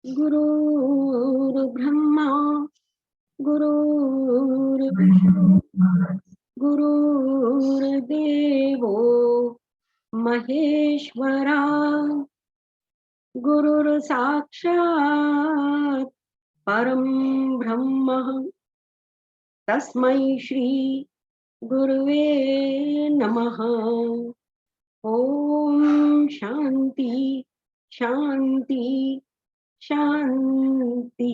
गुरुर्ब्रह्मा गुरुर्विष्णु गुरुर्देवो महेश्वरा गुरुर्साक्षात् परम ब्रह्म तस्मै श्री गुरुवे नमः। ओम शांति शांति शांति।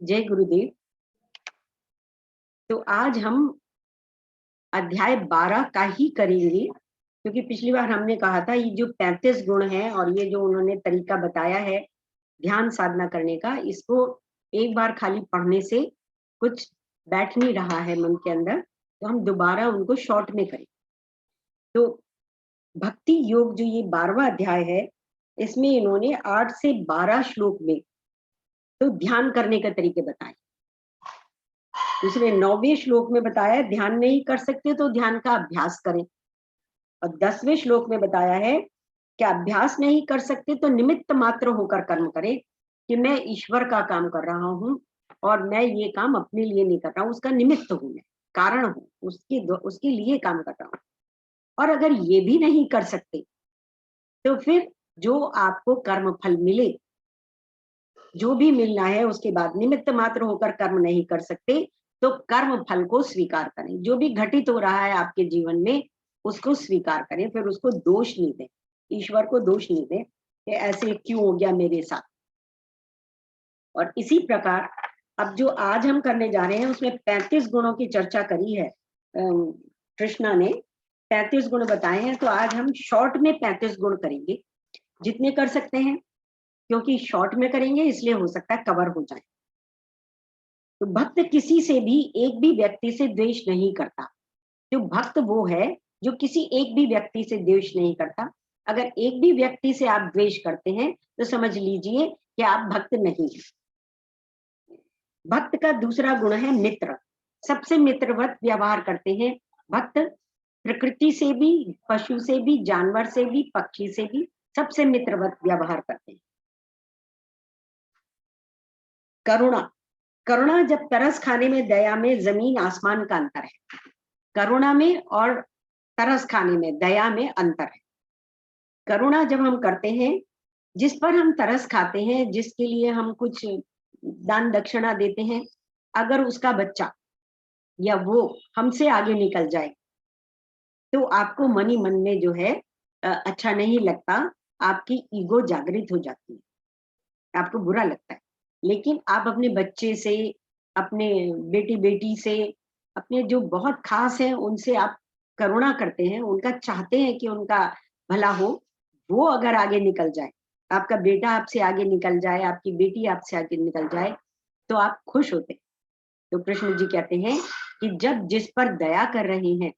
जय गुरुदेव। तो आज हम अध्याय 12 का ही करेंगे, क्योंकि पिछली बार हमने कहा था ये जो 35 गुण है और ये जो उन्होंने तरीका बताया है ध्यान साधना करने का, इसको एक बार खाली पढ़ने से कुछ बैठ नहीं रहा है मन के अंदर, तो हम दोबारा उनको शॉर्ट में करें। तो भक्ति योग जो ये 12वां अध्याय है, इसमें इन्होंने 8 से 12 श्लोक में तो ध्यान करने के तरीके बताए। दूसरे 9वें श्लोक में बताया ध्यान नहीं कर सकते तो ध्यान का अभ्यास करें, और 10वें श्लोक में बताया है कि अभ्यास नहीं कर सकते तो निमित्त मात्र होकर कर्म करें, कि मैं ईश्वर का काम कर रहा हूं और मैं ये काम अपने लिए नहीं कर रहा हूं, उसका निमित्त हूं, मैं कारण हूं, उसके लिए काम कर रहा हूं। और अगर ये भी नहीं कर सकते तो फिर जो आपको कर्म फल मिले, जो भी मिलना है, उसके बाद निमित्त मात्र होकर कर्म नहीं कर सकते तो कर्म फल को स्वीकार करें। जो भी घटित हो रहा है आपके जीवन में उसको स्वीकार करें, फिर उसको दोष नहीं दें, ईश्वर को दोष नहीं दें कि ऐसे क्यों हो गया मेरे साथ। और इसी प्रकार अब जो आज हम करने जा रहे हैं उसमें 35 गुणों की चर्चा करी है कृष्णा ने, 35 गुण बताए हैं। तो आज हम शॉर्ट में 35 गुण करेंगे, जितने कर सकते हैं, क्योंकि शॉर्ट में करेंगे इसलिए हो सकता है कवर हो जाए। तो भक्त किसी से भी एक भी व्यक्ति से द्वेष नहीं करता। जो भक्त वो है जो किसी एक भी व्यक्ति से द्वेष नहीं करता। अगर एक भी व्यक्ति से आप द्वेष करते हैं तो समझ लीजिए कि आप भक्त नहीं हैं। भक्त का दूसरा गुण है मित्र। सबसे मित्रवत व्यवहार करते हैं भक्त। प्रकृति से भी, पशु से भी, जानवर से भी, पक्षी से भी सबसे मित्रवत व्यवहार करते हैं। करुणा। करुणा जब तरस खाने में, दया में जमीन आसमान का अंतर है। करुणा में और तरस खाने में, दया में अंतर है। करुणा जब हम करते हैं, जिस पर हम तरस खाते हैं, जिसके लिए हम कुछ दान दक्षिणा देते हैं, अगर उसका बच्चा या वो हमसे आगे निकल जाए तो आपको मन ही मन में जो है अच्छा नहीं लगता, आपकी ईगो जागृत हो जाती है, आपको बुरा लगता है। लेकिन आप अपने बच्चे से, अपने बेटी बेटी से, अपने जो बहुत खास है उनसे आप करुणा करते हैं, उनका चाहते हैं कि उनका भला हो। वो अगर आगे निकल जाए, आपका बेटा आपसे आगे निकल जाए, आपकी बेटी आपसे आगे निकल जाए, तो आप खुश होते हैं। तो कृष्ण जी कहते हैं कि जब जिस पर दया कर रहे हैं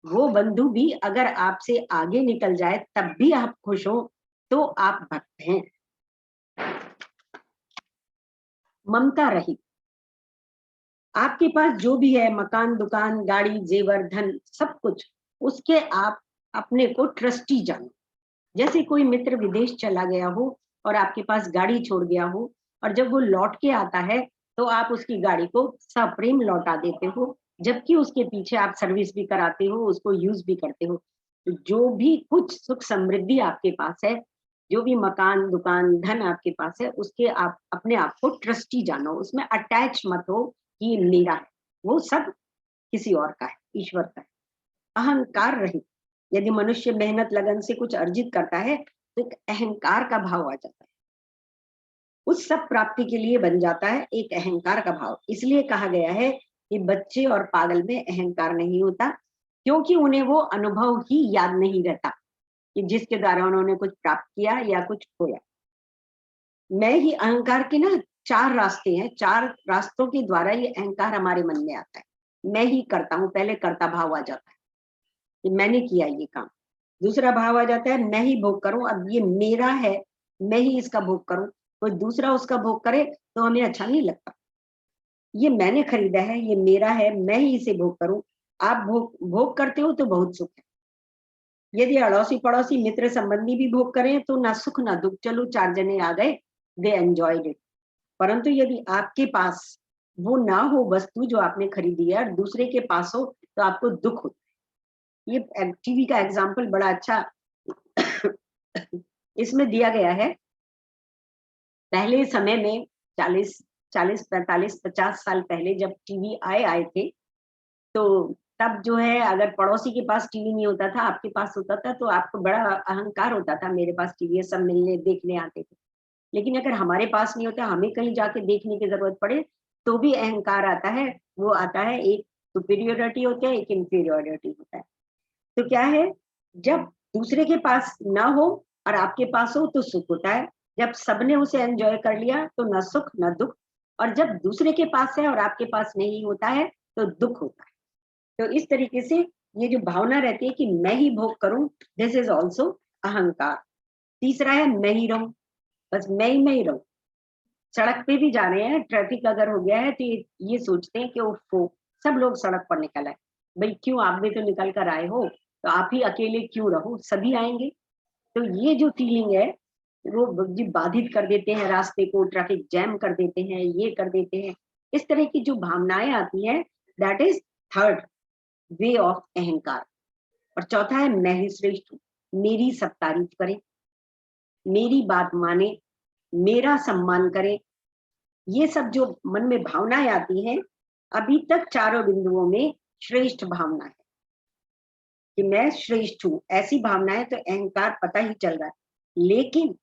वो बंधु भी अगर आपसे आगे निकल जाए तब भी आप खुश हो, तो आप भक्त हैं। ममता रहित। आपके पास जो भी है, मकान, दुकान, गाड़ी, जेवर, धन, सब कुछ, उसके आप अपने को ट्रस्टी जानो। जैसे कोई मित्र विदेश चला गया हो और आपके पास गाड़ी छोड़ गया हो, और जब वो लौट के आता है तो आप उसकी गाड़ी को सप्रेम लौटा देते हो, जबकि उसके पीछे आप सर्विस भी कराते हो, उसको यूज भी करते हो। तो जो भी कुछ सुख समृद्धि आपके पास है, जो भी मकान, दुकान, धन आपके पास है, उसके आप अपने आप को ट्रस्टी जानो, उसमें अटैच मत हो कि ये मेरा है। वो सब किसी और का है, ईश्वर का है। अहंकार रहित। यदि मनुष्य मेहनत लगन से कुछ अर्जित करता है तो एक अहंकार का भाव आ जाता है, उस सब प्राप्ति के लिए बन जाता है एक अहंकार का भाव। इसलिए कहा गया है कि बच्चे और पागल में अहंकार नहीं होता, क्योंकि उन्हें वो अनुभव ही याद नहीं रहता कि जिसके द्वारा उन्होंने कुछ प्राप्त किया या कुछ खोया। मैं ही अहंकार के ना 4 रास्ते हैं, 4 रास्तों के द्वारा ये अहंकार हमारे मन में आता है। मैं ही करता हूँ, पहले कर्ता भाव आ जाता है कि मैंने किया ये काम। दूसरा भाव आ जाता है मैं ही भोग करूं, अब ये मेरा है, मैं ही इसका भोग करूं। कोई दूसरा उसका भोग करे तो हमें अच्छा नहीं लगता। ये मैंने खरीदा है, ये मेरा है, मैं ही इसे भोग करूं। आप भोग भोग करते हो तो बहुत सुख है। यदि अड़ोसी पड़ोसी मित्र संबंधी भी भोग करें तो ना सुख ना दुख, चलो 4 जने आ गए, दे एंजॉयड इट। परंतु यदि आपके पास वो ना हो वस्तु जो आपने खरीदी है और दूसरे के पास हो तो आपको दुख होता है। ये टीवी का एग्जाम्पल बड़ा अच्छा इसमें दिया गया है। पहले समय में 40 45 50 साल पहले जब टीवी आए थे, तो तब जो है अगर पड़ोसी के पास टीवी नहीं होता था, आपके पास होता था, तो आपको बड़ा अहंकार होता था, मेरे पास टीवी है, सब मिलने देखने आते थे। लेकिन अगर हमारे पास नहीं होता, हमें कहीं जाके देखने की जरूरत पड़े, तो भी अहंकार आता है। वो आता है, एक सुपीरियोरिटी होता है, एक इंफीरियोरिटी होता है। तो क्या है, जब दूसरे के पास ना हो और आपके पास हो तो सुख होता है। जब सबने उसे एंजॉय कर लिया तो न सुख न दुख। और जब दूसरे के पास है और आपके पास नहीं होता है तो दुख होता है। तो इस तरीके से ये जो भावना रहती है कि मैं ही भोग करूं, दिस इज ऑल्सो अहंकार। तीसरा है मैं ही रहूं, बस मैं ही रहूं। सड़क पे भी जा रहे हैं, ट्रैफिक अगर हो गया है तो ये सोचते हैं कि उफ़ो, सब लोग सड़क पर निकल आए। भाई क्यों, आप भी तो निकल कर आए हो, तो आप ही अकेले क्यों रहो, सभी आएंगे। तो ये जो फीलिंग है, वो जी बाधित कर देते हैं रास्ते को, ट्रैफिक जैम कर देते हैं, ये कर देते हैं। इस तरह की जो भावनाएं आती हैं, that is third way of अहंकार। और चौथा है मैं ही श्रेष्ठ हूँ, मेरी सब तारीफ करे, मेरी बात माने, मेरा सम्मान करे। ये सब जो मन में भावनाएं आती हैं, अभी तक चारों बिंदुओं में श्रेष्ठ भावना है कि मैं श्रेष्ठ हूं, ऐसी भावनाएं तो अहंकार पता ही चल रहा है। लेकिन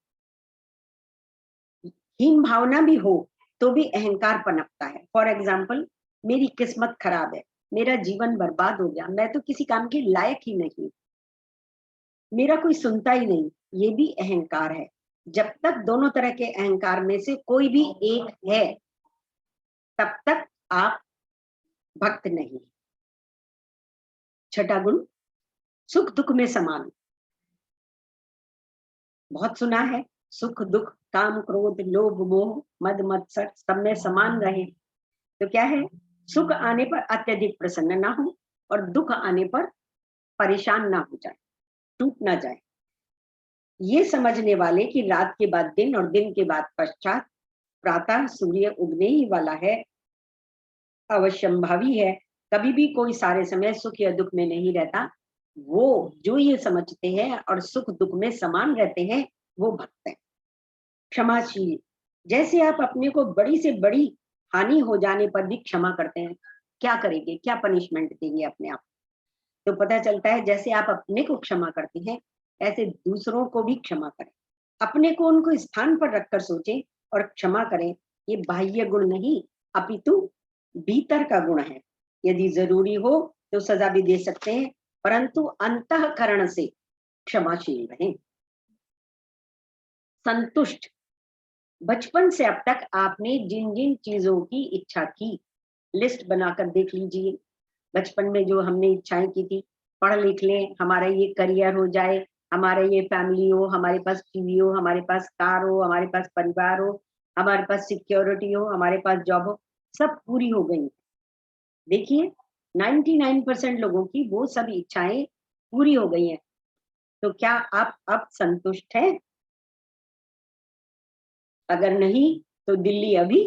हीन भावना भी हो तो भी अहंकार पनपता है। फॉर एग्जाम्पल, मेरी किस्मत खराब है, मेरा जीवन बर्बाद हो गया, मैं तो किसी काम के लायक ही नहीं, मेरा कोई सुनता ही नहीं, ये भी अहंकार है। जब तक दोनों तरह के अहंकार में से कोई भी एक है, तब तक आप भक्त नहीं। छठा गुण, सुख दुख में समान। बहुत सुना है, सुख दुख काम क्रोध लोभ मोह मद मत्सर सब में समान रहे। तो क्या है, सुख आने पर अत्यधिक प्रसन्न ना हो और दुख आने पर परेशान ना हो जाए, टूट ना जाए। ये समझने वाले कि रात के बाद दिन और दिन के बाद पश्चात प्रातः सूर्य उगने ही वाला है, अवश्यंभावी है, कभी भी कोई सारे समय सुख या दुख में नहीं रहता, वो जो ये समझते हैं और सुख दुख में समान रहते हैं, वो भक्त है। क्षमाशील, जैसे आप अपने को बड़ी से बड़ी हानि हो जाने पर भी क्षमा करते हैं, क्या करेंगे, क्या पनिशमेंट देंगे अपने आप। तो पता चलता है जैसे आप अपने को क्षमा करते हैं, ऐसे दूसरों को भी क्षमा करें। अपने को उनको स्थान पर रखकर सोचें और क्षमा करें। ये बाह्य गुण नहीं, अपितु भीतर का गुण है। यदि जरूरी हो तो सजा भी दे सकते हैं, परंतु अंतःकरण से क्षमाशील रहें। संतुष्ट, बचपन से अब तक आपने जिन जिन चीजों की इच्छा की, लिस्ट बनाकर देख लीजिए। बचपन में जो हमने इच्छाएं की थी, पढ़ लिख लें, हमारा ये करियर हो जाए, हमारा ये फैमिली हो, हमारे पास टीवी हो, हमारे पास कार हो, हमारे पास परिवार हो, हमारे पास सिक्योरिटी हो, हमारे पास जॉब हो, सब पूरी हो गई। देखिए 99% लोगों की वो सब इच्छाएं पूरी हो गई हैं। तो क्या आप अब संतुष्ट हैं? अगर नहीं तो दिल्ली अभी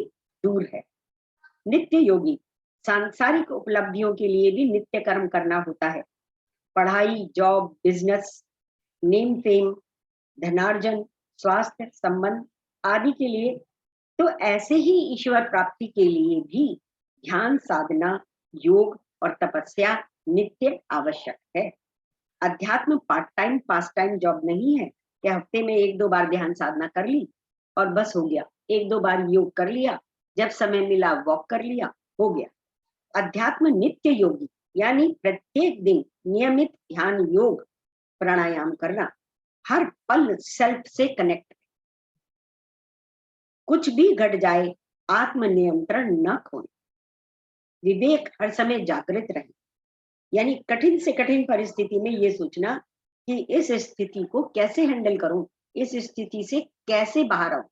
दूर है। नित्य योगी, सांसारिक उपलब्धियों के लिए भी नित्य कर्म करना होता है। पढ़ाई, जॉब, बिजनेस, नेम फेम, धनार्जन, स्वास्थ्य, संबंध आदि के लिए। तो ऐसे ही ईश्वर प्राप्ति के लिए भी ध्यान साधना, योग और तपस्या नित्य आवश्यक है। अध्यात्म part time pass time job नहीं है कि हफ्ते में 1-2 बार ध्यान साधना कर ली और बस हो गया, 1-2 बार योग कर लिया, जब समय मिला वॉक कर लिया, हो गया। अध्यात्म नित्य योगी, यानी प्रत्येक दिन नियमित ध्यान योग प्राणायाम करना, हर पल सेल्फ से कनेक्ट। कुछ भी घट जाए, आत्म नियंत्रण न खोए, विवेक हर समय जागृत रहे। यानी कठिन से कठिन परिस्थिति में ये सोचना कि इस स्थिति को कैसे हैंडल करूं, इस स्थिति से कैसे बाहर आऊं।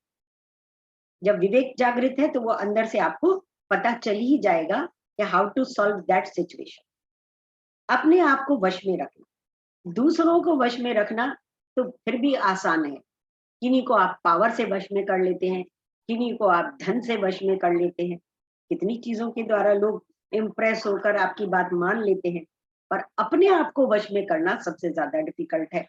जब विवेक जागृत है तो वो अंदर से आपको पता चल ही जाएगा कि how to solve that situation. अपने आप को वश में रखना, दूसरों को वश में रखना तो फिर भी आसान है। किन्हीं को आप पावर से वश में कर लेते हैं, किन्हीं को आप धन से वश में कर लेते हैं, कितनी चीजों के द्वारा लोग इम्प्रेस होकर आपकी बात मान लेते हैं, पर अपने आप को वश में करना सबसे ज्यादा डिफिकल्ट है।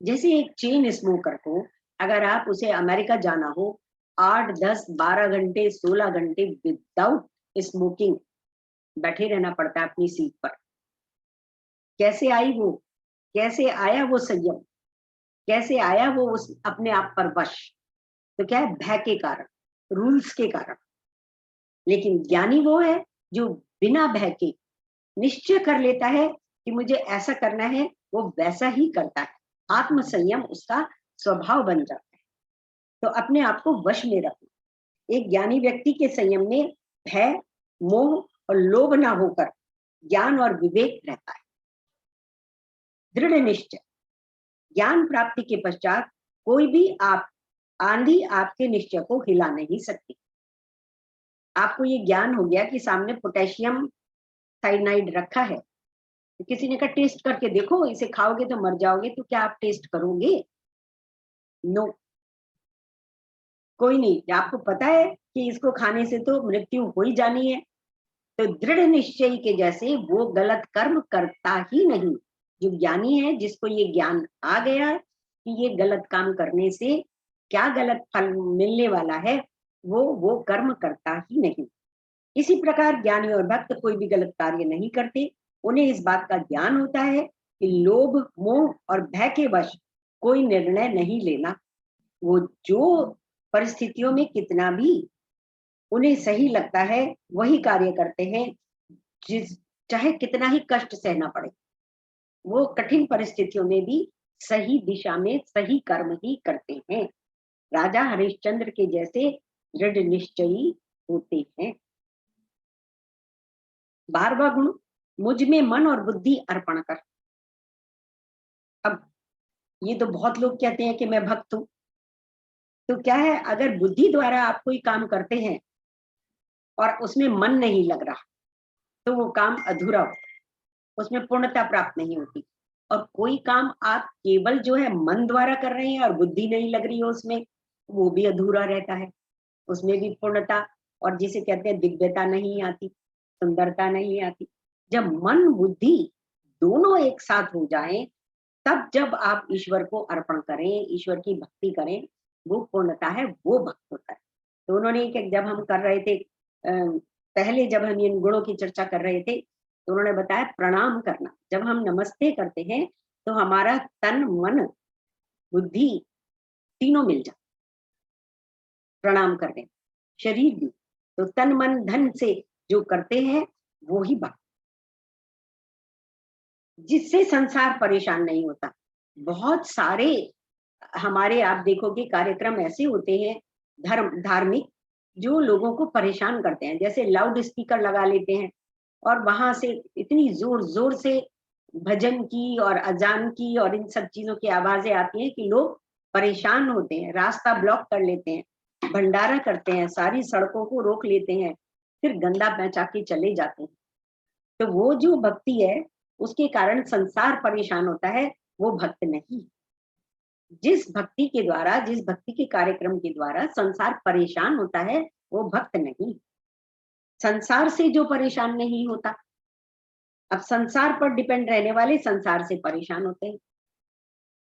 जैसे एक चेन स्मोकर को अगर आप उसे अमेरिका जाना हो, 8 10 12 घंटे 16 घंटे विदाउट स्मोकिंग बैठे रहना पड़ता है अपनी सीट पर। कैसे आई वो, कैसे आया वो संयम, कैसे आया वो उस अपने आप पर वश? तो क्या है, भय के कारण, रूल्स के कारण। लेकिन ज्ञानी वो है जो बिना भय के निश्चय कर लेता है कि मुझे ऐसा करना है, वो वैसा ही करता है। आत्म संयम उसका स्वभाव बन जाता है। तो अपने आप को वश में रखना। एक ज्ञानी व्यक्ति के संयम में भय, मोह और लोभ ना होकर ज्ञान और विवेक रहता है। दृढ़ निश्चय, ज्ञान प्राप्ति के पश्चात कोई भी आंधी आपके निश्चय को हिला नहीं सकती। आपको ये ज्ञान हो गया कि सामने पोटेशियम साइनाइड रखा है, तो किसी ने कहा टेस्ट करके देखो, इसे खाओगे तो मर जाओगे, तो क्या आप टेस्ट करोगे? नो, कोई नहीं। आपको पता है कि इसको खाने से तो मृत्यु हो ही जानी है, तो दृढ़ निश्चय के जैसे वो गलत कर्म करता ही नहीं। जो ज्ञानी है, जिसको ये ज्ञान आ गया कि ये गलत काम करने से क्या गलत फल मिलने वाला है, वो कर्म करता ही नहीं। इसी प्रकार ज्ञानी और भक्त कोई भी गलत कार्य नहीं करते। उन्हें इस बात का ज्ञान होता है कि लोभ, मोह और भय के वश कोई निर्णय नहीं लेना। वो जो परिस्थितियों में कितना भी उन्हें सही लगता है वही कार्य करते हैं, जिस चाहे कितना ही कष्ट सहना पड़े। वो कठिन परिस्थितियों में भी सही दिशा में सही कर्म ही करते हैं। राजा हरिश्चंद्र के जैसे दृढ़ निश्चयी होते हैं। 12वां गुण, मुझ में मन और बुद्धि अर्पण कर। अब ये तो बहुत लोग कहते हैं कि मैं भक्त हूं, तो क्या है, अगर बुद्धि द्वारा आप कोई काम करते हैं और उसमें मन नहीं लग रहा, तो वो काम अधूरा होता है, उसमें पूर्णता प्राप्त नहीं होती। और कोई काम आप केवल जो है मन द्वारा कर रहे हैं और बुद्धि नहीं लग रही है उसमें, वो भी अधूरा रहता है, उसमें भी पूर्णता और जिसे कहते हैं दिव्यता नहीं आती, सुंदरता नहीं आती। जब मन बुद्धि दोनों एक साथ हो जाएं, तब जब आप ईश्वर को अर्पण करें, ईश्वर की भक्ति करें, वो पूर्णता है, वो भक्त होता है। तो उन्होंने जब हम कर रहे थे पहले जब हम इन गुणों की चर्चा कर रहे थे, तो उन्होंने बताया प्रणाम करना। जब हम नमस्ते करते हैं तो हमारा तन, मन, बुद्धि तीनों मिल जाते प्रणाम करने, शरीर भी। तो तन मन धन से जो करते हैं वो ही भक्त, जिससे संसार परेशान नहीं होता। बहुत सारे हमारे आप देखोगे कार्यक्रम ऐसे होते हैं धार्मिक, जो लोगों को परेशान करते हैं। जैसे लाउड स्पीकर लगा लेते हैं और वहां से इतनी जोर जोर से भजन की और अजान की और इन सब चीजों की आवाजें आती हैं कि लोग परेशान होते हैं, रास्ता ब्लॉक कर लेते हैं, भंडारा करते हैं, सारी सड़कों को रोक लेते हैं, फिर गंदा पहुंचा के चले जाते हैं। तो वो जो भक्ति है, उसके कारण संसार परेशान होता है, वो भक्त नहीं। जिस भक्ति के द्वारा, जिस भक्ति के कार्यक्रम के द्वारा संसार परेशान होता है, वो भक्त नहीं। संसार से जो परेशान नहीं होता, अब संसार पर डिपेंड रहने वाले संसार से परेशान होते हैं,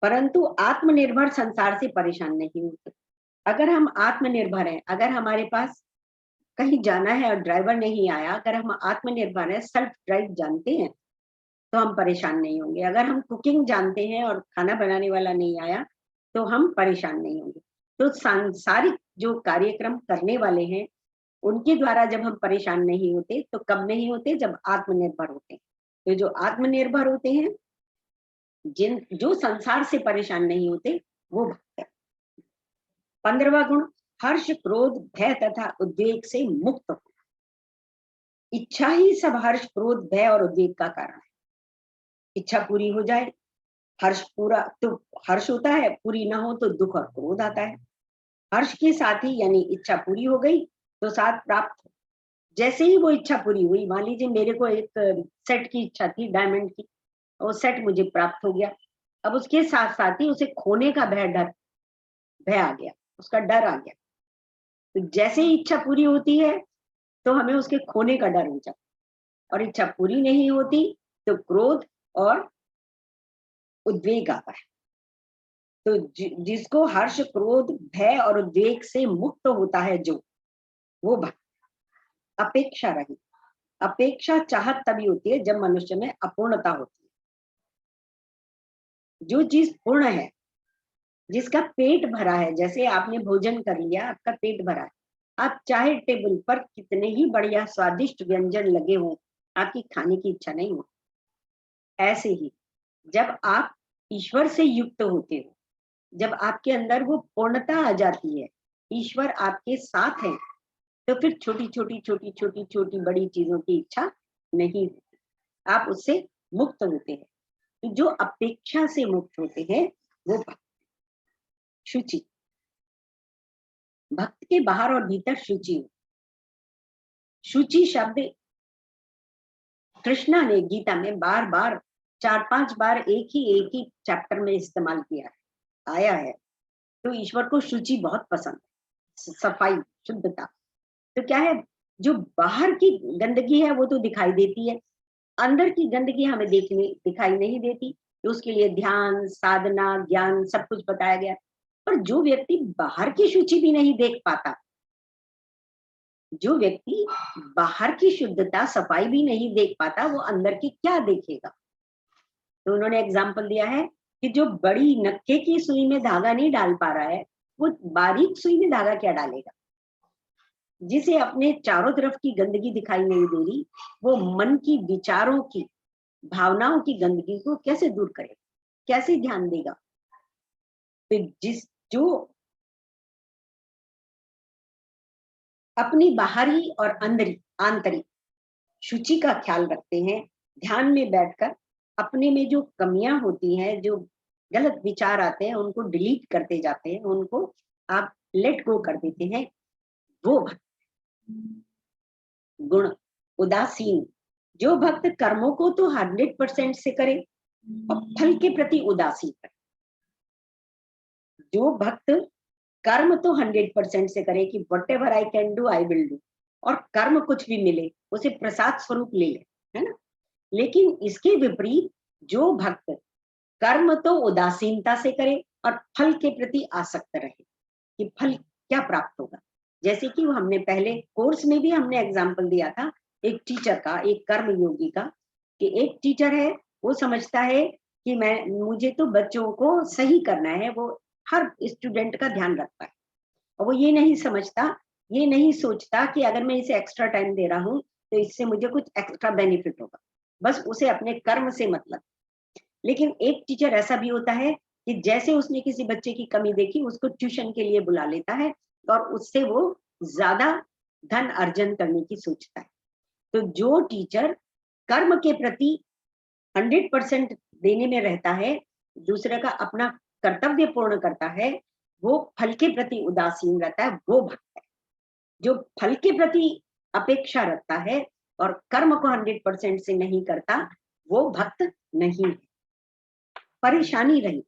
परंतु आत्मनिर्भर संसार से परेशान नहीं होते। अगर हम आत्मनिर्भर हैं, अगर हमारे पास कहीं जाना है और ड्राइवर नहीं आया, अगर हम आत्मनिर्भर हैं, सेल्फ ड्राइव जानते हैं, तो हम परेशान नहीं होंगे। अगर हम कुकिंग जानते हैं और खाना बनाने वाला नहीं आया, तो हम परेशान नहीं होंगे। तो सांसारिक जो कार्यक्रम करने वाले हैं, उनके द्वारा जब हम परेशान नहीं होते, तो कब नहीं होते, जब आत्मनिर्भर होते हैं। तो जो आत्मनिर्भर होते हैं, जो संसार से परेशान नहीं होते, वो भक्त है। 15वां गुण, हर्ष, क्रोध, भय तथा उद्वेग से मुक्त हो। इच्छा ही सब हर्ष, क्रोध, भय और उद्वेग का कारण है। इच्छा पूरी हो जाए, हर्ष पूरा तो हर्ष होता है, पूरी ना हो तो दुख और क्रोध आता है। हर्ष के साथ ही यानी इच्छा पूरी हो गई तो 7 प्राप्त। जैसे ही वो इच्छा पूरी हुई, मान लीजिए मेरे को एक सेट की इच्छा थी डायमंड की, वो सेट मुझे प्राप्त हो गया। अब उसके साथ साथ ही उसे खोने का भय आ गया, उसका डर आ गया। तो जैसे ही इच्छा पूरी होती है तो हमें उसके खोने का डर हो जाता, और इच्छा पूरी नहीं होती तो क्रोध और उद्वेग आता है। तो जिसको हर्ष, क्रोध, भय और उद्वेग से मुक्त होता है, जो वो भक्त। अपेक्षा रहित। अपेक्षा चाहत तभी होती है जब मनुष्य में अपूर्णता होती है। जो चीज पूर्ण है, जिसका पेट भरा है, जैसे आपने भोजन कर लिया, आपका पेट भरा है, आप चाहे टेबल पर कितने ही बढ़िया स्वादिष्ट व्यंजन लगे हों, आपकी खाने की इच्छा नहीं हो। ऐसे ही जब आप ईश्वर से युक्त होते हो, जब आपके अंदर वो पूर्णता आ जाती है, ईश्वर आपके साथ है, तो फिर छोटी छोटी छोटी छोटी छोटी बड़ी चीजों की इच्छा नहीं होती, आप उससे मुक्त होते हैं। तो जो अपेक्षा से मुक्त होते हैं वो भक्त। शुचि। भक्त के बाहर और भीतर शुचि हो। शुचि शब्द कृष्णा ने गीता में बार बार 4-5 बार एक ही चैप्टर में इस्तेमाल किया है, आया है। तो ईश्वर को शुचि बहुत पसंद है, सफाई, शुद्धता। तो क्या है, जो बाहर की गंदगी है वो तो दिखाई देती है, अंदर की गंदगी हमें दिखाई नहीं देती। तो उसके लिए ध्यान, साधना, ज्ञान सब कुछ बताया गया। पर जो व्यक्ति बाहर की शुचि भी नहीं देख पाता, जो व्यक्ति बाहर की शुद्धता, सफाई भी नहीं देख पाता, वो अंदर की क्या देखेगा। तो उन्होंने एग्जाम्पल दिया है कि जो बड़ी नक्के की सुई में धागा नहीं डाल पा रहा है, वो बारीक सुई में धागा क्या डालेगा। जिसे अपने चारों तरफ की गंदगी दिखाई नहीं दे रही, वो मन की, विचारों की, भावनाओं की गंदगी को कैसे दूर करेगा, कैसे ध्यान देगा। तो जो अपनी बाहरी और आंतरिक शुचि का ख्याल रखते हैं, ध्यान में बैठकर अपने में जो कमियां होती हैं, जो गलत विचार आते हैं, उनको डिलीट करते जाते हैं, उनको आप लेट गो कर देते हैं, वो भक्त। गुण। उदासीन। जो भक्त कर्मों को तो 100% से करे और फल के प्रति उदासीन है। जो भक्त कर्म तो 100% से करे कि what ever I can do I will do, और कर्म कुछ भी मिले उसे प्रसाद स्वरूप ले ले, है ना। लेकिन इसके विपरीत जो भक्त कर्म तो उदासीनता से करे और फल के प्रति आसक्त रहे कि फल क्या प्राप्त होगा। जैसे कि हमने पहले कोर्स में भी हमने एग्जाम्पल दिया था एक टीचर का, एक कर्म योगी का, कि एक टीचर है, वो समझता है कि मुझे तो बच्चों को सही करना है, वो हर स्टूडेंट का ध्यान रखता है, और वो ये नहीं समझता, ये नहीं सोचता कि अगर मैं इसे एक्स्ट्रा टाइम दे रहा हूँ तो इससे मुझे कुछ एक्स्ट्रा बेनिफिट होगा, बस उसे अपने कर्म से मतलब। लेकिन एक टीचर ऐसा भी होता है कि जैसे उसने किसी बच्चे की कमी देखी, उसको ट्यूशन के लिए बुला लेता है और उससे वो ज्यादा धन अर्जन करने की सोचता है। तो जो टीचर कर्म के प्रति 100% देने में रहता है, दूसरे का अपना कर्तव्य पूर्ण करता है, वो फल के प्रति उदासीन रहता है, वो भक्त है। जो फल के प्रति अपेक्षा रखता है और कर्म को 100% से नहीं करता, वो भक्त नहीं है। परेशानी रही।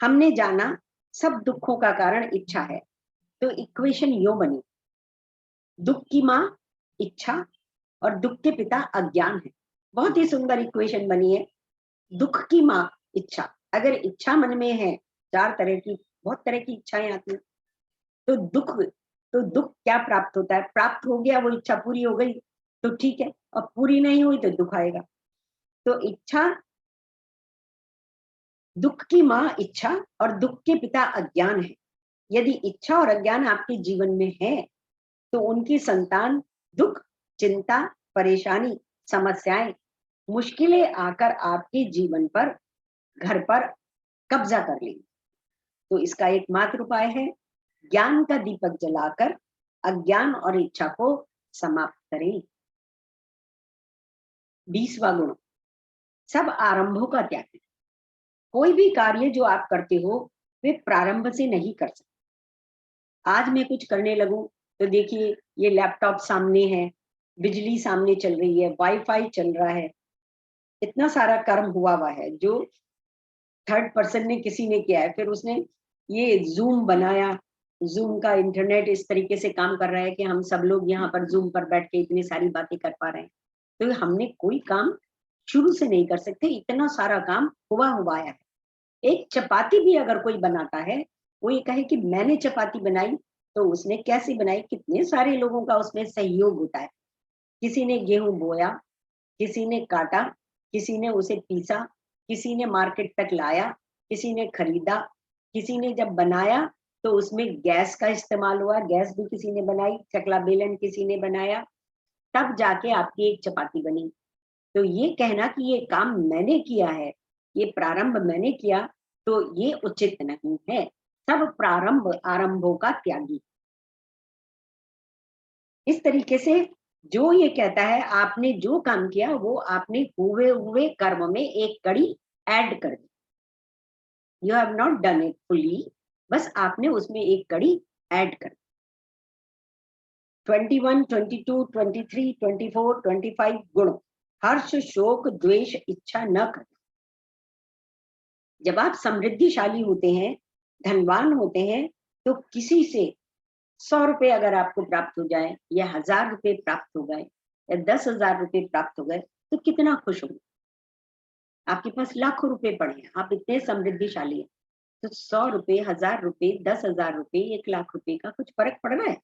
हमने जाना सब दुखों का कारण इच्छा है, तो इक्वेशन यो बनी, दुख की माँ इच्छा और दुख के पिता अज्ञान है। बहुत ही सुंदर इक्वेशन बनी है। दुख की माँ इच्छा, अगर इच्छा मन में है, चार तरह की, बहुत तरह की इच्छाएं आती हैं, तो दुख क्या प्राप्त होता है, प्राप्त हो गया, वो इच्छा पूरी हो गई तो ठीक है, और पूरी नहीं हुई तो दुख आएगा। तो इच्छा, दुख की माँ इच्छा और दुख के पिता अज्ञान है। यदि इच्छा और अज्ञान आपके जीवन में है तो उनकी संतान दुख, चिंता, परेशानी, समस्याएं, मुश्किलें आकर आपके जीवन पर, घर पर कब्जा कर लेंगी। तो इसका एकमात्र उपाय है ज्ञान का दीपक जलाकर अज्ञान और इच्छा को समाप्त करें। 20वां गुण, सब आरंभों का त्याग है। कोई भी कार्य जो आप करते हो वे प्रारंभ से नहीं कर सकते। आज मैं कुछ करने लगूं तो देखिए ये लैपटॉप सामने है, बिजली सामने चल रही है, वाईफाई चल रहा है, इतना सारा कर्म हुआ है जो थर्ड पर्सन ने किसी ने किया है। फिर उसने ये जूम बनाया, जूम का इंटरनेट इस तरीके से काम कर रहा है कि हम सब लोग यहाँ पर जूम पर बैठ के इतनी सारी बातें कर पा रहे हैं। तो हमने कोई काम शुरू से नहीं कर सकते, इतना सारा काम हुआ है। एक चपाती भी अगर कोई बनाता है, वो ये कहे कि मैंने चपाती बनाई, तो उसने कैसे बनाई, कितने सारे लोगों का उसमें सहयोग होता है। किसी ने गेहूं बोया, किसी ने काटा, किसी ने उसे पीसा, किसी ने मार्केट तक लाया, किसी ने खरीदा, किसी ने जब बनाया तो उसमें गैस का इस्तेमाल हुआ, गैस भी किसी ने बनाई, चकला बेलन किसी ने बनाया, तब जाके आपकी एक चपाती बनी। तो ये कहना कि ये काम मैंने किया है, ये प्रारंभ मैंने किया, तो ये उचित नहीं है। सब प्रारंभ आरंभों का त्यागी। इस तरीके से जो ये कहता है आपने जो काम किया वो आपने हुए हुए कर्म में एक कड़ी ऐड कर दी। You have not done it fully, बस आपने उसमें एक कड़ी ऐड कर दी। 21, 22, 23, 24, 25 गुण, हर्ष शोक द्वेष इच्छा न कर। जब आप समृद्धिशाली होते हैं, धनवान होते हैं, तो किसी से 100 रुपए अगर आपको प्राप्त हो जाए या 1000 रुपए प्राप्त हो गए या 10,000 रुपए प्राप्त हो गए, तो कितना खुश होंगे। आपके पास लाखों रुपए पड़े हैं, आप इतने समृद्धिशाली हैं, तो 100 रुपए, 1000 रुपए, 10,000 रुपए, 1 लाख रुपए का कुछ फर्क पड़ रहा है?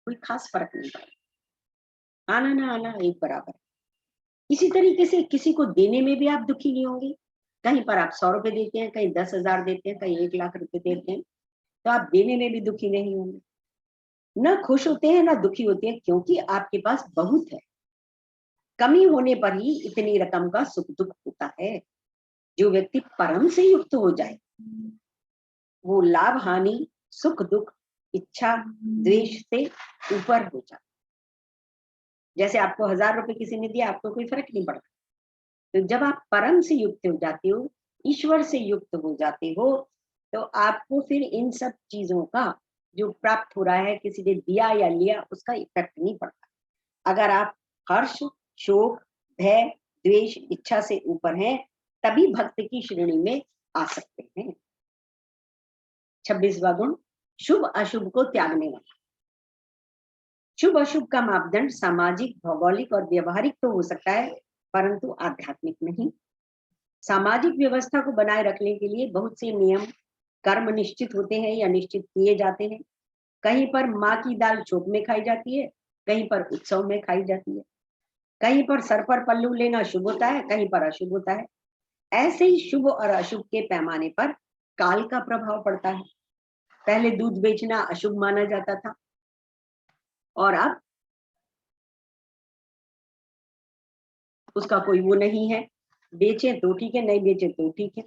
कोई खास फर्क नहीं पड़ रहा। आना ना आना एक बराबर है। इसी तरीके से किसी को देने में भी आप दुखी नहीं होंगे। कहीं पर आप 100 रुपए देते हैं, कहीं 10,000 देते हैं, कहीं 1 लाख रुपए देते हैं, तो आप देने में भी दुखी नहीं होंगे। न खुश होते हैं ना दुखी होते हैं, क्योंकि आपके पास बहुत है। कमी होने पर ही इतनी रकम का सुख दुख होता है। जो व्यक्ति परम से युक्त हो जाए, वो लाभ हानि, सुख दुख, इच्छा द्वेष से ऊपर हो जाए। जैसे आपको 1000 रुपए किसी ने दिया, आपको कोई फर्क नहीं पड़ता। तो जब आप परम से युक्त हो जाते हो, ईश्वर से युक्त हो जाते हो, तो आपको फिर इन सब चीजों का जो प्राप्त हो रहा है, किसी ने दिया या लिया, उसका इफेक्ट नहीं पड़ता। अगर आप हर्ष शोक भय द्वेष इच्छा से ऊपर हैं, तभी भक्त की श्रेणी में आ सकते हैं। 26वां गुण, शुभ अशुभ को त्यागने वाला। शुभ अशुभ का मापदंड सामाजिक, भौगोलिक और व्यवहारिक तो हो सकता है, परंतु आध्यात्मिक नहीं। सामाजिक व्यवस्था को बनाए रखने के लिए बहुत से नियम कर्म निश्चित होते हैं या निश्चित किए जाते हैं। कहीं पर माँ की दाल चौक में खाई जाती है, कहीं पर उत्सव में खाई जाती है, कहीं पर सर पर पल्लू लेना शुभ होता है, कहीं पर अशुभ होता है। ऐसे ही शुभ और अशुभ के पैमाने पर काल का प्रभाव पड़ता है। पहले दूध बेचना अशुभ माना जाता था, और अब उसका कोई वो नहीं है, बेचे तो ठीक है, नहीं बेचे तो ठीक है।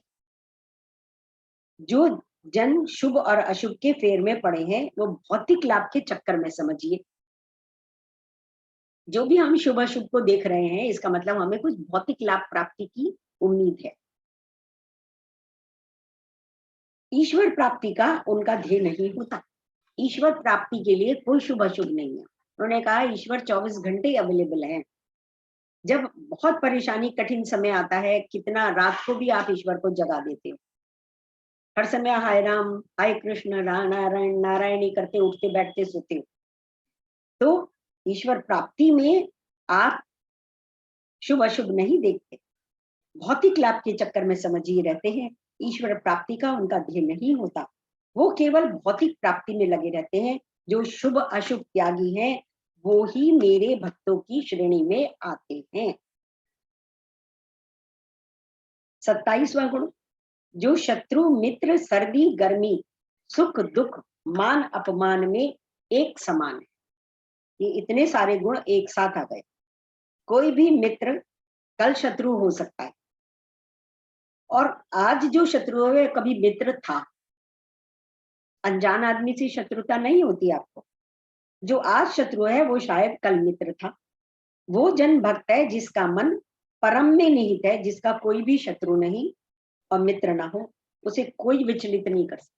जो जन शुभ और अशुभ के फेर में पड़े हैं, वो भौतिक लाभ के चक्कर में समझिए। जो भी हम शुभ अशुभ को देख रहे हैं, इसका मतलब हमें कुछ भौतिक लाभ प्राप्ति की उम्मीद है। ईश्वर प्राप्ति का उनका ध्येय नहीं होता। ईश्वर प्राप्ति के लिए कोई शुभ अशुभ नहीं है। उन्होंने कहा ईश्वर 24 घंटे अवेलेबल है। जब बहुत परेशानी कठिन समय आता है, कितना रात को भी आप ईश्वर को जगा देते हो। हर समय हाय राम हाय कृष्ण नारायण नारायणी करते उठते बैठते सोते हो। तो ईश्वर प्राप्ति में आप शुभ अशुभ नहीं देखते, भौतिक लाभ के चक्कर में समझिए रहते हैं। ईश्वर प्राप्ति का उनका ध्येय नहीं होता। वो केवल भौतिक प्राप्ति में लगे रहते हैं। जो शुभ अशुभ त्यागी हैं, वो ही मेरे भक्तों की श्रेणी में आते हैं। 27वां गुण, जो शत्रु मित्र सर्दी गर्मी सुख दुख मान अपमान में एक समान है। ये इतने सारे गुण एक साथ आ गए। कोई भी मित्र कल शत्रु हो सकता है, और आज जो शत्रु है कभी मित्र था। अनजान आदमी से शत्रुता नहीं होती आपको। जो आज शत्रु है वो शायद कल मित्र था। वो जन भक्त है जिसका मन परम में निहित है, जिसका कोई भी शत्रु नहीं और मित्र ना हो, उसे कोई विचलित नहीं कर सकता।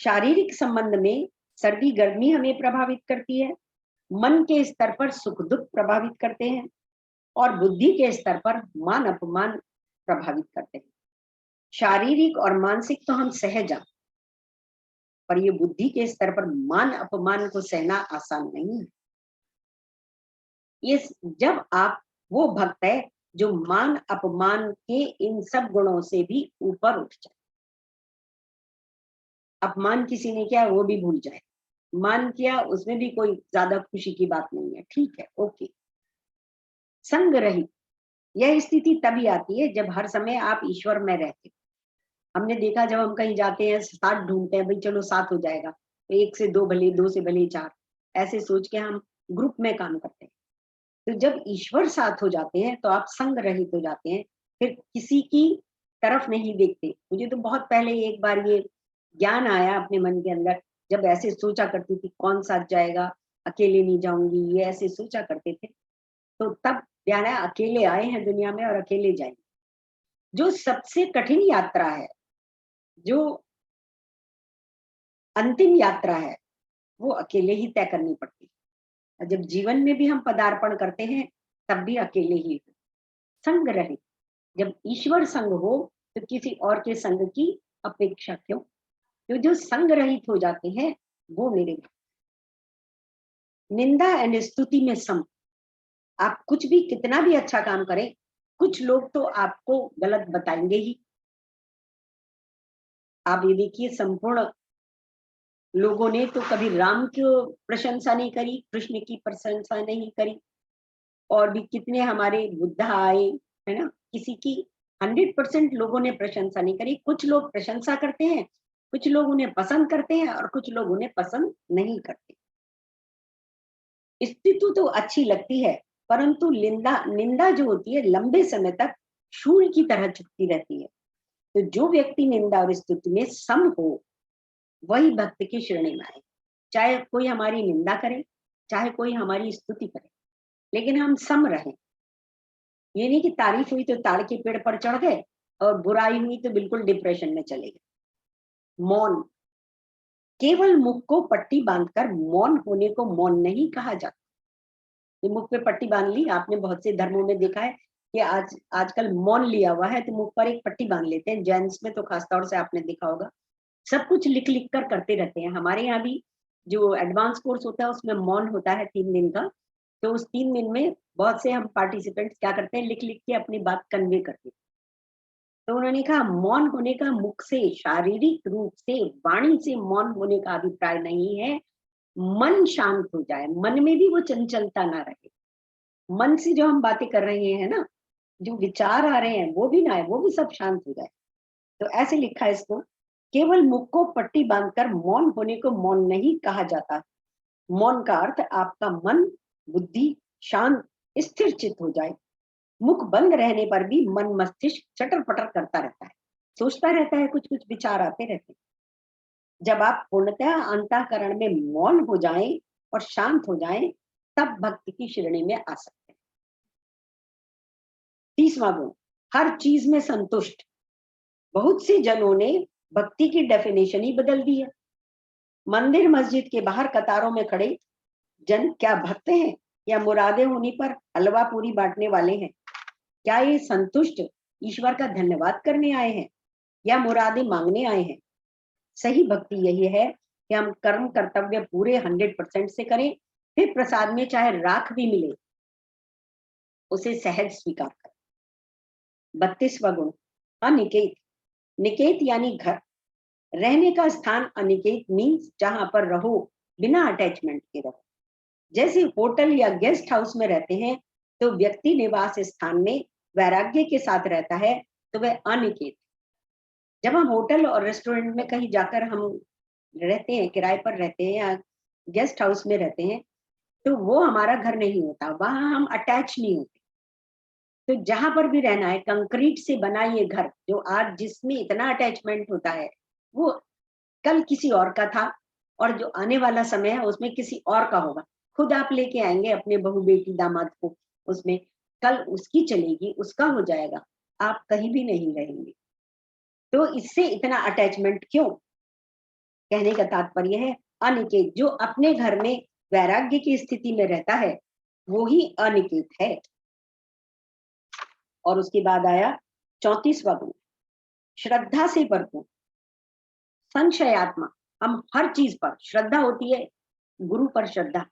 शारीरिक संबंध में सर्दी गर्मी हमें प्रभावित करती है, मन के स्तर पर सुख दुख प्रभावित करते हैं और बुद्धि के स्तर पर मान अपमान प्रभावित करते हैं। शारीरिक और मानसिक तो हम सह जाते, पर ये बुद्धि के स्तर पर मान अपमान को सहना आसान नहीं है। ये जब आप वो भक्त है जो मान अपमान के इन सब गुणों से भी ऊपर उठ जाए। अपमान किसी ने किया वो भी भूल जाए, मान किया उसमें भी कोई ज्यादा खुशी की बात नहीं है, ठीक है, ओके। संग रहित यह स्थिति तभी आती है जब हर समय आप ईश्वर में रहते। हमने देखा जब हम कहीं जाते हैं साथ ढूंढते हैं, भाई चलो साथ हो जाएगा, तो एक से दो भले, दो से भले चार, ऐसे सोच के हम ग्रुप में काम करते हैं। तो जब ईश्वर साथ हो जाते हैं तो आप संग रहित हो जाते हैं, फिर किसी की तरफ नहीं देखते। मुझे तो बहुत पहले एक बार ये ज्ञान आया अपने मन के अंदर, जब ऐसे सोचा करती थी कौन साथ जाएगा, अकेले नहीं जाऊंगी, ये ऐसे सोचा करते थे। तो तब ध्यान आया अकेले आए हैं दुनिया में और अकेले जाएंगे। जो सबसे कठिन यात्रा है, जो अंतिम यात्रा है, वो अकेले ही तय करनी पड़ती है। जब जीवन में भी हम पदार्पण करते हैं तब भी अकेले ही हो। संग रहित, जब ईश्वर संग हो तो किसी और के संग की अपेक्षा क्यों? तो जो संग रहित हो जाते हैं वो मेरे। निंदा एंड स्तुति में सम, आप कुछ भी कितना भी अच्छा काम करें, कुछ लोग तो आपको गलत बताएंगे ही। आप ये देखिए संपूर्ण लोगों ने तो कभी राम की प्रशंसा नहीं करी, कृष्ण की प्रशंसा नहीं करी, और भी कितने हमारे बुद्धा आए, है ना, किसी की 100% लोगों ने प्रशंसा नहीं करी। कुछ लोग प्रशंसा करते हैं, कुछ लोग उन्हें पसंद करते हैं और कुछ लोग उन्हें पसंद नहीं करते। स्थिति तो अच्छी लगती है, परंतु निंदा निंदा जो होती है लंबे समय तक शूल की तरह चुभती रहती है। तो जो व्यक्ति निंदा और स्तुति में सम हो वही भक्त की श्रेणी में आए। चाहे कोई हमारी निंदा करे, चाहे कोई हमारी स्तुति करे, लेकिन हम सम रहें। ये नहीं कि तारीफ हुई तो ताड़ के पेड़ पर चढ़ गए और बुराई हुई तो बिल्कुल डिप्रेशन में चले गए। मौन, केवल मुख को पट्टी बांधकर मौन होने को मौन नहीं कहा जाता। ये मुख पे पट्टी बांध ली, आपने बहुत से धर्मों में देखा है कि आजकल मौन लिया हुआ है तो मुख पर एक पट्टी बांध लेते हैं। जैन्स में तो खासतौर से आपने देखा होगा, सब कुछ लिख लिख कर करते रहते हैं। हमारे यहाँ भी जो एडवांस कोर्स होता है उसमें मौन होता है 3 दिन का। तो उस 3 दिन में बहुत से हम पार्टिसिपेंट्स क्या करते हैं, लिख लिख के अपनी बात कन्वे करते हैं। तो उन्होंने कहा मौन होने का मुख से, शारीरिक रूप से, वाणी से मौन होने का अभिप्राय नहीं है। मन शांत हो जाए, मन में भी वो चंचलता ना रहे, मन से जो हम बातें कर रहे हैं ना, जो विचार आ रहे हैं वो भी ना आए, वो भी सब शांत हो जाए। तो ऐसे लिखा है इसको, केवल मुख को पट्टी बांधकर मौन होने को मौन नहीं कहा जाता। मौन का अर्थ आपका मन बुद्धि शांत स्थिर चित हो जाए। मुख बंद रहने पर भी मन मस्तिष्क चटर पटर करता रहता है, सोचता रहता है, कुछ कुछ विचार आते रहते हैं। जब आप पूर्णतः अंतःकरण में मौन हो जाएं और शांत हो जाएं, तब भक्ति की श्रेणी में आ सकते हैं। 30वां गुण, हर चीज में संतुष्ट। बहुत से जनों ने भक्ति की डेफिनेशन ही बदल दी है। मंदिर मस्जिद के बाहर कतारों में खड़े जन क्या भक्त हैं या मुरादे होने पर हलवा पूरी बांटने वाले हैं? क्या ये संतुष्ट ईश्वर का धन्यवाद करने आए हैं या मुरादे मांगने आए हैं? सही भक्ति यही है कि हम कर्म कर्तव्य पूरे 100% से करें, फिर प्रसाद में चाहे राख भी मिले उसे सहज स्वीकार करें। 32वां गुण, अनिकेत। निकेत यानी घर, रहने का स्थान। अनिकेत मीन्स जहां पर रहो बिना अटैचमेंट के रहो। जैसे होटल या गेस्ट हाउस में रहते हैं तो व्यक्ति निवास स्थान में वैराग्य के साथ रहता है, तो वह अनिकेत। जब हम होटल और रेस्टोरेंट में कहीं जाकर हम रहते हैं, किराए पर रहते हैं या गेस्ट हाउस में रहते हैं, तो वो हमारा घर नहीं होता, वहां हम अटैच नहीं होते। तो जहां पर भी रहना है, कंक्रीट से बना ये घर जो आज जिसमें इतना अटैचमेंट होता है, वो कल किसी और का था, और जो आने वाला समय है उसमें किसी और का होगा। खुद आप लेके आएंगे अपने बहू बेटी दामाद को उसमें, कल उसकी चलेगी, उसका हो जाएगा, आप कहीं भी नहीं रहेंगे। तो इससे इतना अटैचमेंट क्यों? कहने का तात्पर्य है अनिकेत। जो अपने घर में वैराग्य की स्थिति में रहता है वो ही अनिकेत है। और उसके बाद आया 34वां गुण, श्रद्धा से भरपूर। संशयात्मा, हम हर चीज पर श्रद्धा होती है, गुरु पर श्रद्धा,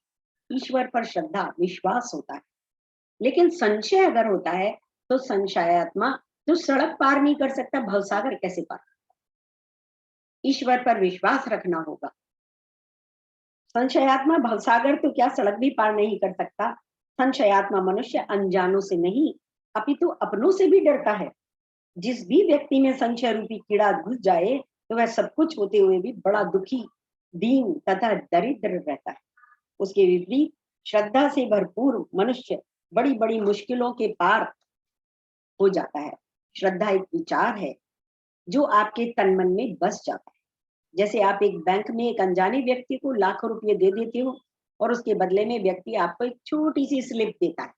ईश्वर पर श्रद्धा, विश्वास होता है। लेकिन संशय अगर होता है तो संशयात्मा तो सड़क पार नहीं कर सकता, भवसागर कैसे पार? ईश्वर पर विश्वास रखना होगा। संशयात्मा भवसागर तो क्या सड़क भी पार नहीं कर सकता। संशयात्मा मनुष्य अनजानों से नहीं अपितु अपनों से भी डरता है। जिस भी व्यक्ति में संशय रूपी कीड़ा घुस जाए तो वह सब कुछ होते हुए भी बड़ा दुखी, दीन तथा दरिद्र रहता है। उसके विपरीत श्रद्धा से भरपूर मनुष्य बड़ी बड़ी मुश्किलों के पार हो जाता है। श्रद्धा एक विचार है जो आपके तन मन में बस जाता है। जैसे आप एक बैंक में एक अनजाने व्यक्ति को लाखों रुपए दे देते हो और उसके बदले में व्यक्ति आपको एक छोटी सी स्लिप देता है,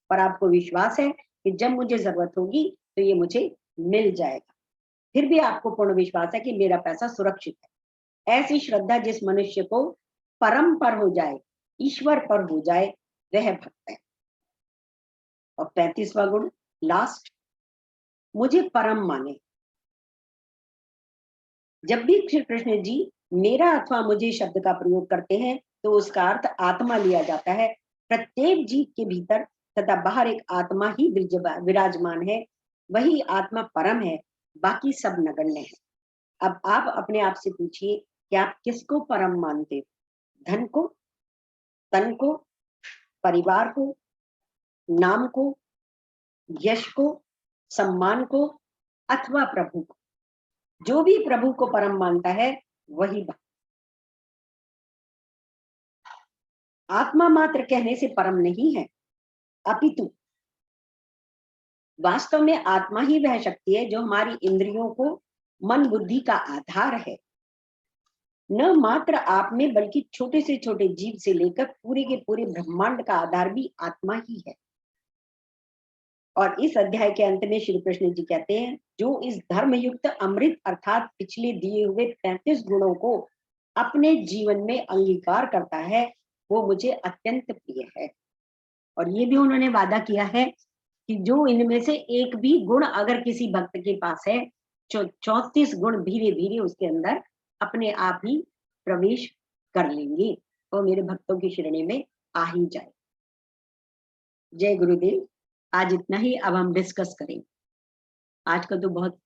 पर आपको विश्वास है कि जब मुझे जरूरत होगी तो ये मुझे मिल जाएगा। फिर भी आपको पूर्ण विश्वास है कि मेरा पैसा सुरक्षित है। ऐसी श्रद्धा जिस मनुष्य को परम पर हो जाए, ईश्वर पर हो जाए, वह भक्त है। और 35वां गुण लास्ट, मुझे परम माने। जब भी श्री कृष्ण जी मेरा अथवा मुझे शब्द का प्रयोग करते हैं तो उसका अर्थ आत्मा लिया जाता है। प्रत्येक जीव के भीतर तथा बाहर एक आत्मा ही विराजमान है, वही आत्मा परम है, बाकी सब नगण्य है। अब आप अपने आप से पूछिए कि आप किसको परम मानते हो? धन को, तन को, परिवार को, नाम को, यश को, सम्मान को, अथवा प्रभु को? जो भी प्रभु को परम मानता है वही भक्त। आत्मा मात्र कहने से परम नहीं है, अपितु वास्तव में आत्मा ही वह शक्ति है जो हमारी इंद्रियों को, मन बुद्धि का आधार है। न मात्र आप में बल्कि छोटे से छोटे जीव से लेकर पूरे के पूरे ब्रह्मांड का आधार भी आत्मा ही है। और इस अध्याय के अंत में श्री कृष्ण जी कहते हैं, जो इस धर्मयुक्त अमृत अर्थात पिछले दिए हुए 35 गुणों को अपने जीवन में अंगीकार करता है वो मुझे अत्यंत प्रिय है। और ये भी उन्होंने वादा किया है कि जो इनमें से एक भी गुण अगर किसी भक्त के पास है, 34 गुण धीरे धीरे उसके अंदर अपने आप ही प्रवेश कर लेंगे और मेरे भक्तों की श्रेणी में आ ही जाए। जय गुरुदेव। आज इतना ही, अब हम डिस्कस करेंगे। आज का तो बहुत